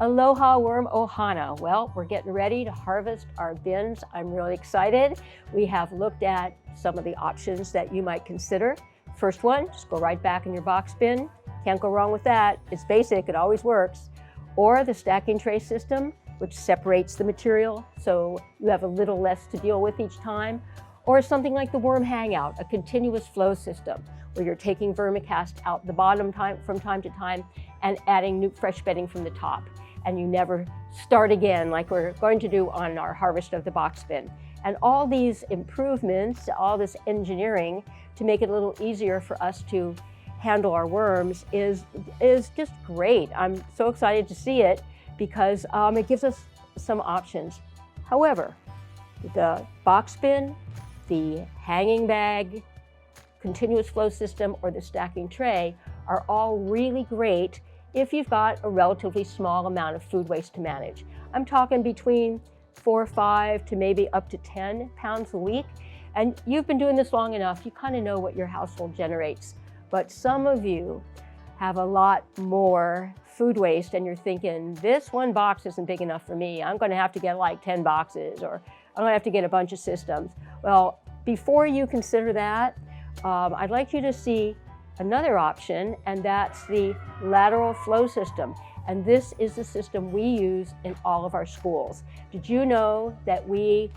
Aloha Worm Ohana. Well, we're getting ready to harvest our bins. I'm really excited. We have looked at some of the options that you might consider. First one, just go right back in your box bin. Can't go wrong with that. It's basic, it always works. Or the stacking tray system, which separates the material so you have a little less to deal with each time. Or something like the Worm Hangout, a continuous flow system, where you're taking vermicast out the bottom from time to time and adding new fresh bedding from the top. And you never start again like we're going to do on our harvest of the box bin. And all these improvements, all this engineering to make it a little easier for us to handle our worms is just great. I'm so excited to see it because it gives us some options. However, the box bin, the hanging bag, continuous flow system, or the stacking tray are all really great if you've got a relatively small amount of food waste to manage. I'm talking between 4 or 5 to maybe up to 10 pounds a week. And you've been doing this long enough, you kind of know what your household generates. But some of you have a lot more food waste and you're thinking, this one box isn't big enough for me. I'm going to have to get like 10 boxes, or I'm going to have to get a bunch of systems. Well, before you consider that, I'd like you to see another option, and that's the lateral flow system. And this is the system we use in all of our schools. Did you know that we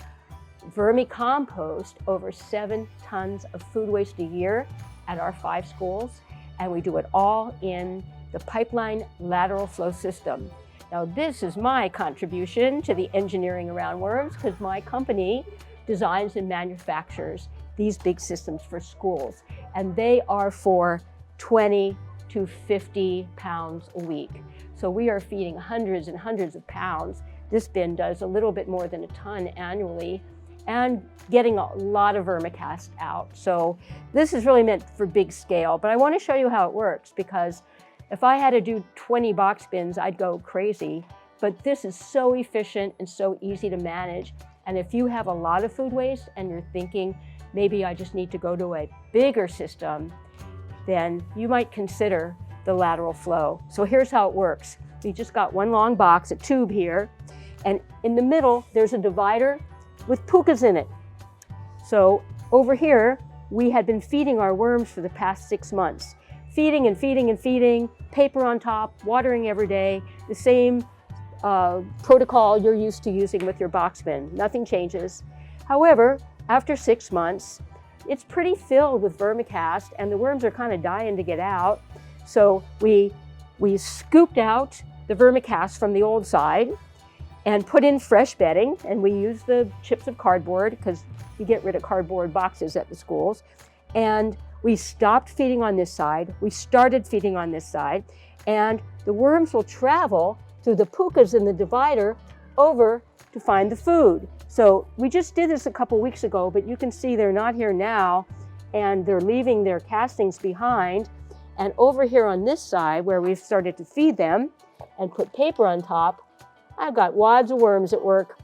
vermicompost over 7 tons of food waste a year at our 5 schools? And we do it all in the pipeline lateral flow system. Now, this is my contribution to the engineering around worms, because my company designs and manufactures these big systems for schools. And they are for 20 to 50 pounds a week. So we are feeding hundreds and hundreds of pounds. This bin does a little bit more than a ton annually and getting a lot of vermicast out. So this is really meant for big scale, but I want to show you how it works, because if I had to do 20 box bins, I'd go crazy. But this is so efficient and so easy to manage. And if you have a lot of food waste and you're thinking, maybe I just need to go to a bigger system, then you might consider the lateral flow. So here's how it works. We just got one long box, a tube here, and in the middle, there's a divider with pukas in it. So over here, we had been feeding our worms for the past 6 months. Feeding and feeding and feeding, paper on top, watering every day, the same protocol you're used to using with your box bin. Nothing changes. However, after 6 months, it's pretty filled with vermicast and the worms are kind of dying to get out. So we scooped out the vermicast from the old side and put in fresh bedding, and we use the chips of cardboard because you get rid of cardboard boxes at the schools. And we stopped feeding on this side, we started feeding on this side, and the worms will travel through the pukas in the divider over to find the food. So we just did this a couple weeks ago, but you can see they're not here now, and they're leaving their castings behind. And over here on this side, where we've started to feed them and put paper on top, I've got wads of worms at work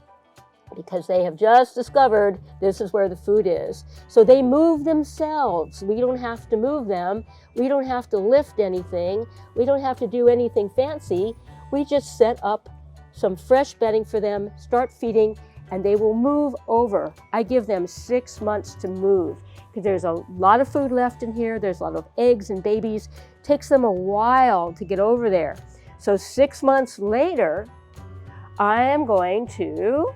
because they have just discovered this is where the food is. So they move themselves. We don't have to move them. We don't have to lift anything. We don't have to do anything fancy. We just set up some fresh bedding for them, start feeding, and they will move over. I give them 6 months to move because there's a lot of food left in here. There's a lot of eggs and babies. It takes them a while to get over there. So 6 months later, I am going to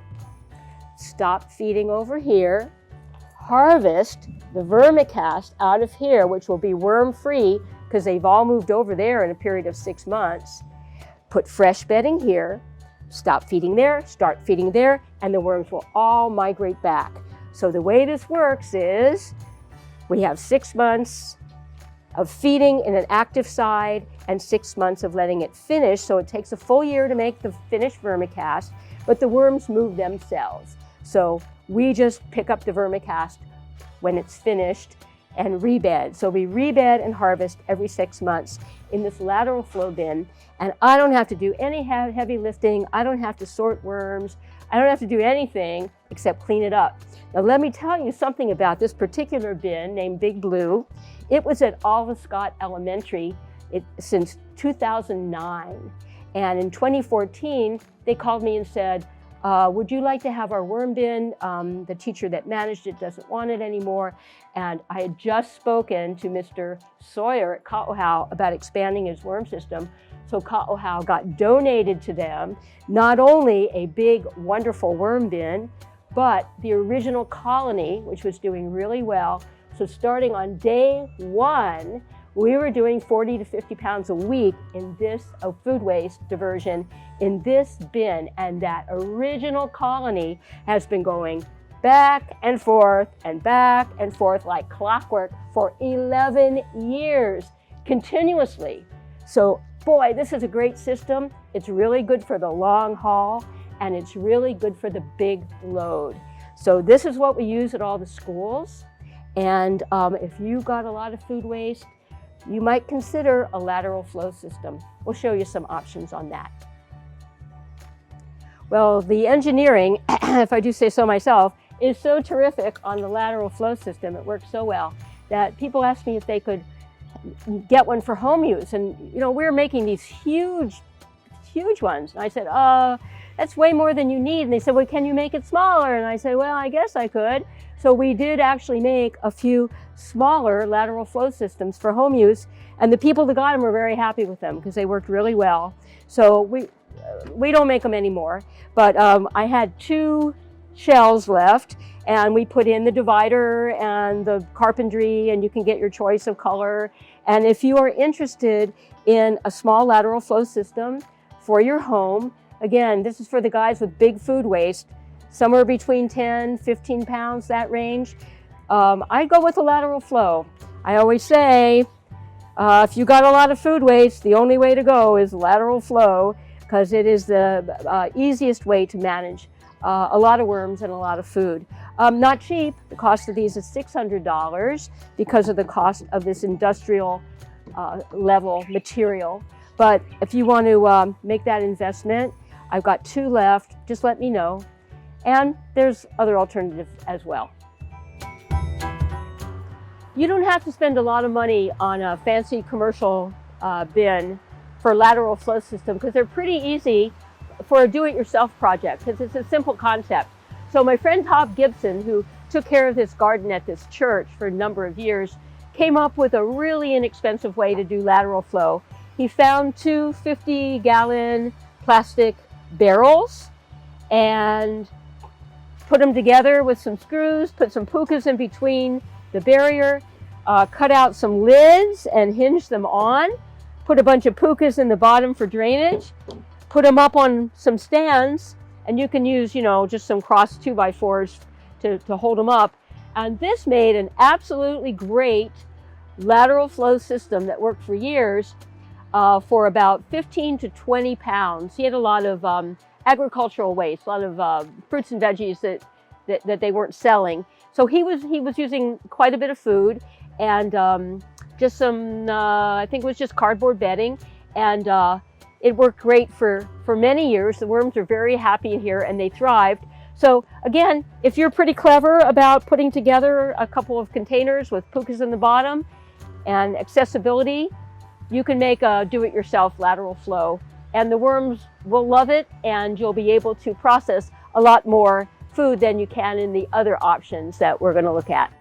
stop feeding over here, harvest the vermicast out of here, which will be worm-free because they've all moved over there in a period of 6 months, put fresh bedding here, stop feeding there, start feeding there, and the worms will all migrate back. So the way this works is we have 6 months of feeding in an active side and 6 months of letting it finish. So it takes a full year to make the finished vermicast, but the worms move themselves. So we just pick up the vermicast when it's finished and rebed. So we rebed and harvest every 6 months in this lateral flow bin. And I don't have to do any heavy lifting. I don't have to sort worms. I don't have to do anything except clean it up. Now let me tell you something about this particular bin named Big Blue. It was at Olive Scott Elementary since 2009. And in 2014, they called me and said, would you like to have our worm bin? The teacher that managed it doesn't want it anymore. And I had just spoken to Mr. Sawyer at Oahu about expanding his worm system. So Oahu got donated to them, not only a big, wonderful worm bin, but the original colony, which was doing really well. So starting on day one, we were doing 40 to 50 pounds a week in this food waste diversion in this bin. And that original colony has been going back and forth like clockwork for 11 years continuously. So boy, this is a great system. It's really good for the long haul, and it's really good for the big load. So this is what we use at all the schools. And if you've got a lot of food waste, you might consider a lateral flow system. We'll show you some options on that. Well, the engineering, if I do say so myself, is so terrific on the lateral flow system. It works so well that people ask me if they could get one for home use. And you know, we're making these huge ones. And I said, that's way more than you need. And they said, well, can you make it smaller? And I said, well, I guess I could. So we did actually make a few smaller lateral flow systems for home use. And the people that got them were very happy with them because they worked really well. So we don't make them anymore. But I had 2 shells left, and we put in the divider and the carpentry, and you can get your choice of color. And if you are interested in a small lateral flow system for your home, again, this is for the guys with big food waste, somewhere between 10, 15 pounds, that range. I go with a lateral flow. I always say, if you got a lot of food waste, the only way to go is lateral flow, because it is the easiest way to manage a lot of worms and a lot of food. Not cheap. The cost of these is $600 because of the cost of this industrial level material. But if you want to make that investment, I've got 2 left. Just let me know. And there's other alternatives as well. You don't have to spend a lot of money on a fancy commercial bin for a lateral flow system, because they're pretty easy for a do-it-yourself project, because it's a simple concept. So my friend Bob Gibson, who took care of this garden at this church for a number of years, came up with a really inexpensive way to do lateral flow. He found 2 50-gallon plastic barrels and put them together with some screws, put some pukas in between the barrier, cut out some lids and hinged them on, put a bunch of pukas in the bottom for drainage, put them up on some stands, and you can use, you know, just some cross 2x4s to hold them up. And this made an absolutely great lateral flow system that worked for years for about 15 to 20 pounds. He had a lot of agricultural waste, a lot of fruits and veggies that they weren't selling. So he was using quite a bit of food and just some, I think it was just cardboard bedding, and it worked great for many years. The worms are very happy here and they thrived. So again, if you're pretty clever about putting together a couple of containers with pukas in the bottom and accessibility, you can make a do-it-yourself lateral flow, and the worms will love it, and you'll be able to process a lot more food than you can in the other options that we're going to look at.